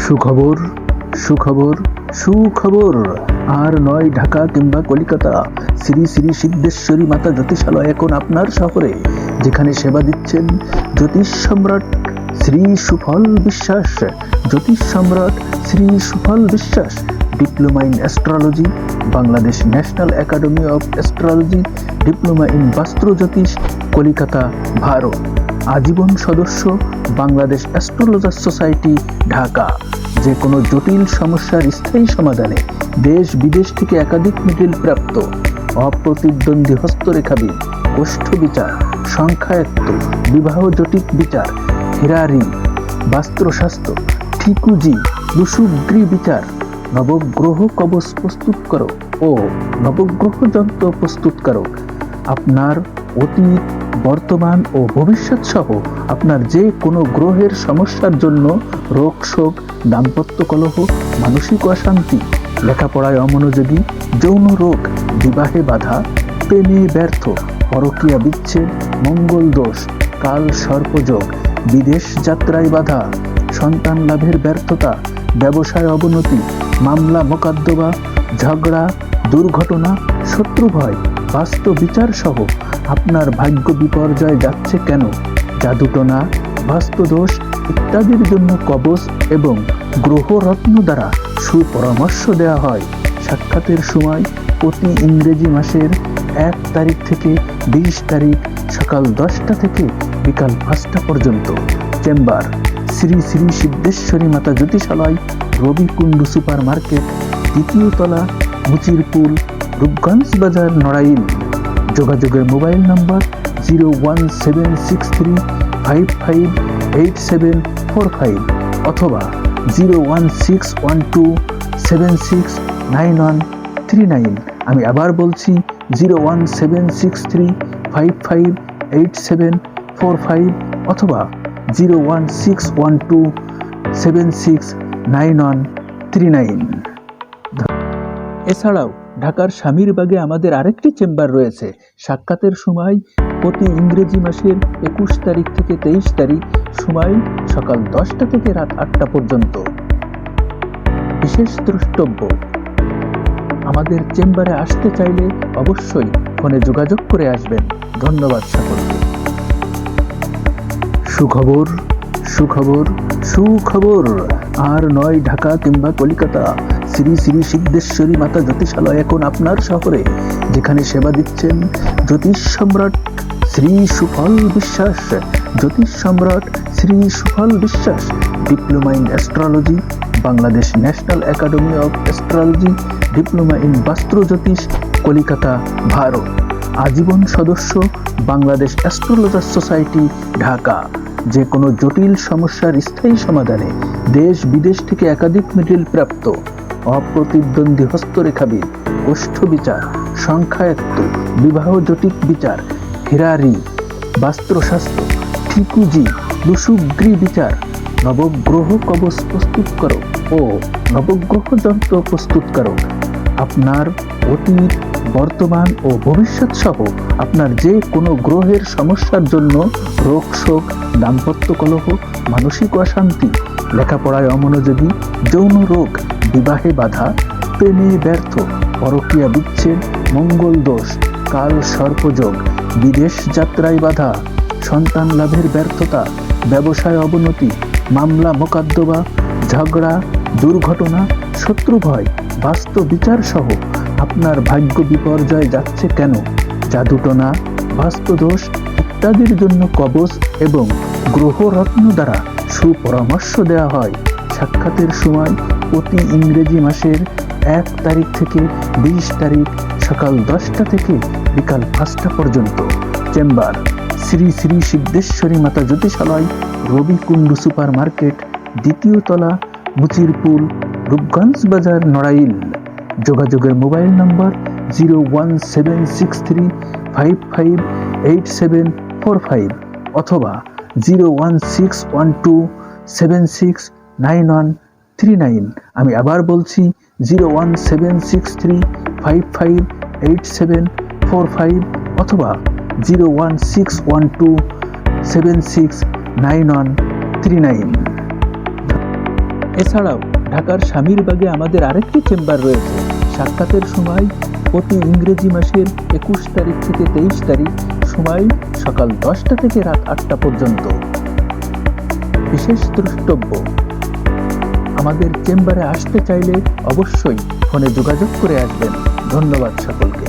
সুখবর সুখবর সুখবর। আর নয় ঢাকা কিংবা কলিকাতা, শ্রী শ্রী সিদ্ধেশ্বরী মাতা জ্যোতিষালয় এখন আপনার শহরে, যেখানে সেবা দিচ্ছেন জ্যোতিষ সম্রাট শ্রী সুফল বিশ্বাস। জ্যোতিষ সম্রাট শ্রী সুফল বিশ্বাস diploma in astrology, Bangladesh national academy of astrology, diploma in বাস্তু জ্যোতিষ, কলিকাতা, ভারত। আজীবন সদস্য বাংলাদেশ অ্যাস্ট্রোলজার সোসাইটি, ঢাকা। যে কোনো জটিল সমস্যার স্থায়ী সমাধানে দেশ বিদেশ থেকে একাধিক মেডেল প্রাপ্ত, অপ্রতিদ্বন্দ্বী হস্তরেখাবিদ, কোষ্ঠ বিচার, সংখ্যায়ত্ত, বিবাহ জটিক বিচার, হিরারি, বাস্ত্রশাস্ত্র, ঠিকুজি, লুসুগ্রি বিচার, নবগ্রহ কবচ প্রস্তুতকারক ও নবগ্রহ যন্ত্র প্রস্তুতকারক। আপনার অতীত, বর্তমান ও ভবিষ্যৎ সহ আপনার যে কোনো গ্রহের সমস্যার জন্য রোগ শোক, দাম্পত্য কলহ, মানসিক অশান্তি, লেখাপড়ায় অমনোযোগী, যৌন রোগ, বিবাহে বাধা, প্রেমে ব্যর্থ, পরকীয়া বিচ্ছেদ, মঙ্গল দোষ, কাল সর্পযোগ, বিদেশ যাত্রায় বাধা, সন্তান লাভের ব্যর্থতা, ব্যবসায় অবনতি, মামলা মোকদ্দমা, ঝগড়া, দুর্ঘটনা, শত্রু ভয়, বাস্তু বিচার সহ আপনার ভাগ্য বিপর্যয় যাচ্ছে কেন, জাদুটনা, বাস্তুদোষ ইত্যাদির জন্য কবচ এবং গ্রহরত্ন দ্বারা সুপরামর্শ দেওয়া হয়। সাক্ষাতের সময় প্রতি ইংরেজি মাসের 1 তারিখ থেকে 20 তারিখ সকাল 10টা থেকে বিকাল 5টা পর্যন্ত। চেম্বার শ্রী শ্রী সিদ্ধেশ্বরী মাতা জ্যোতিষালয়, রবিকুণ্ডু সুপার মার্কেট, 2য় তলা, মুচিরপুল, রূপগঞ্জ বাজার, নড়াইল। যোগাযোগের মোবাইল নম্বর 01763558745 অথবা 01612769139। আমি আবার বলছি 01763558745 অথবা 01612769139। এছাড়াও ঢাকার স্বামীরবাগে আমাদের আরেকটি চেম্বার রয়েছে। সাক্ষাতের সময় প্রতি ইংরেজি মাসের 21 তারিখ থেকে 23 তারিখ, সময় সকাল 10টা থেকে রাত 8টা পর্যন্ত। বিশেষ দ্রষ্টব্য, আমাদের চেম্বারে আসতে চাইলে অবশ্যই ফোনে যোগাযোগ করে আসবেন। ধন্যবাদ সকলকে। সুখবর সুখবর সুখবর। আর নয় ঢাকা কিংবা কলিকাতা, শ্রী শ্রী সিদ্ধেশ্বরী মাতা জ্যোতিষালয় এখন আপনার শহরে, যেখানে সেবা দিচ্ছেন জ্যোতিষ সম্রাট শ্রী সুফল বিশ্বাস। জ্যোতিষ সম্রাট শ্রী সুফল বিশ্বাস diploma in astrology, Bangladesh national academy of astrology, diploma in বাস্তু জ্যোতিষ, কলিকাতা, ভারত। আজীবন সদস্য বাংলাদেশ অ্যাস্ট্রোলজার সোসাইটি, ঢাকা। যে কোনো জটিল সমস্যার স্থায়ী সমাধানে দেশ বিদেশ থেকে একাধিক মেডেল প্রাপ্ত, অপ্রতিদ্বন্দ্বী হস্তরেখাবিদ, কোষ্ঠ বিচার, সংখ্যায়ত্ত, বিবাহ জটিক বিচার, হিরারি, বাস্ত্রশাস্ত্র, ঠিকুজি, লুসুগ্রি বিচার, নবগ্রহ কবচ প্রস্তুতকারক ও নবগ্রহ যন্ত্র প্রস্তুতকারক। আপনার অতীত, বর্তমান ও ভবিষ্যৎ সহ আপনার যে কোনো গ্রহের সমস্যার জন্য রোগ শোক, দাম্পত্য কলহ, মানসিক অশান্তি, লেখাপড়ায় অমনোযোগী, যৌন রোগ, বিবাহে বাধা, প্রেমে ব্যর্থ, পরকীয়া বিচ্ছেদ, মঙ্গল দোষ, কাল সর্পযোগ, বিদেশ যাত্রায় বাধা, সন্তান লাভের ব্যর্থতা, ব্যবসায় অবনতি, মামলা মোকদ্দমা, ঝগড়া, দুর্ঘটনা, শত্রু ভয়, বাস্তু বিচার সহ আপনার ভাগ্য বিপর্যয় যাচ্ছে কেন, জাদুটনা, বাস্তুদোষ ইত্যাদির জন্য কবচ এবং গ্রহরত্ন দ্বারা সুপরামর্শ দেওয়া হয়। সাক্ষাতের সময় প্রতি ইংরেজি মাসের 1 তারিখ থেকে 20 তারিখ সকাল 10টা থেকে বিকাল 5টা পর্যন্ত। চেম্বার শ্রী শ্রী সিদ্ধেশ্বরী মাতা জ্যোতিষালয়, রবিকুণ্ডু সুপার মার্কেট, 2য় তলা, মুচিরপুল, রূপগঞ্জ বাজার, নড়াইল। যোগাযোগের মোবাইল নম্বর 01763558745 অথবা 01612769139। আমি আবার বলছি 01763558745 অথবা 01612769139। এছাড়াও ঢাকার স্বামীরবাগে আমাদের আরেকটি চেম্বার রয়েছে। সাক্ষাতের সময় প্রতি ইংরেজি মাসের 21 তারিখ থেকে 23 তারিখ, সময় সকাল 10টা থেকে রাত 8টা পর্যন্ত। বিশেষ দ্রষ্টব্য, আমাদের চেম্বারে আসতে চাইলে অবশ্যই ফোনে যোগাযোগ করে আসবেন। ধন্যবাদ সকলকে।